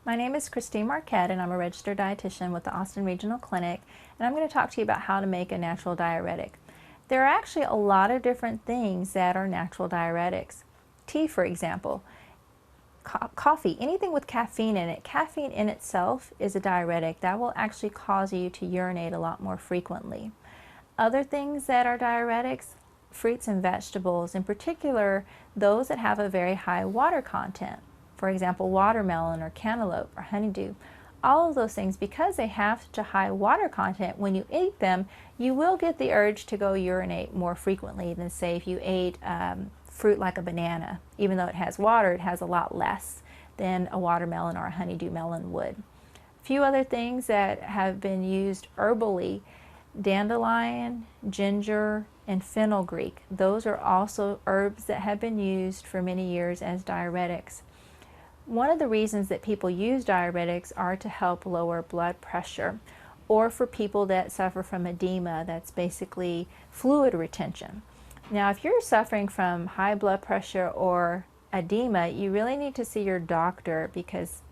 My name is Christine Marquette and I'm a registered dietitian with the Austin Regional Clinic, and I'm going to talk to you about how to make a natural diuretic. There are actually a lot of different things that are natural diuretics. Tea, for example, coffee, anything with caffeine in it. Caffeine in itself is a diuretic that will actually cause you to urinate a lot more frequently. Other things that are diuretics, fruits and vegetables, in particular those that have a very high water content. For example, watermelon or cantaloupe or honeydew. All of those things, because they have such a high water content, when you eat them, you will get the urge to go urinate more frequently than, say, if you ate fruit like a banana. Even though it has water, it has a lot less than a watermelon or a honeydew melon would. A few other things that have been used herbally: dandelion, ginger, and fenugreek. Those are also herbs that have been used for many years as diuretics. One of the reasons that people use diuretics are to help lower blood pressure, or for people that suffer from edema, that's basically fluid retention. Now, if you're suffering from high blood pressure or edema, you really need to see your doctor, because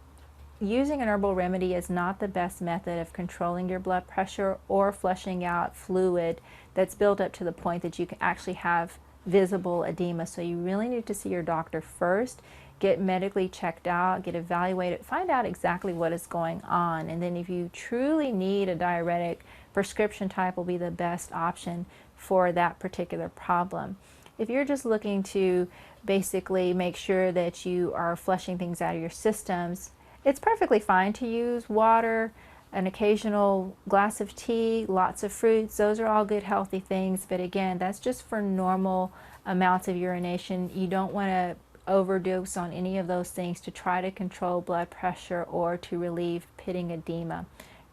using an herbal remedy is not the best method of controlling your blood pressure or flushing out fluid that's built up to the point that you can actually have visible edema. So you really need to see your doctor first, get medically checked out, get evaluated, find out exactly what is going on, and then if you truly need a diuretic, prescription type will be the best option for that particular problem. If you're just looking to basically make sure that you are flushing things out of your systems, it's perfectly fine to use water, an occasional glass of tea, lots of fruits. Those are all good healthy things, but again, that's just for normal amounts of urination. You don't want to overdose on any of those things to try to control blood pressure or to relieve pitting edema.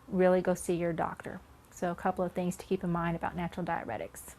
Really go see your doctor. So a couple of things to keep in mind about natural diuretics.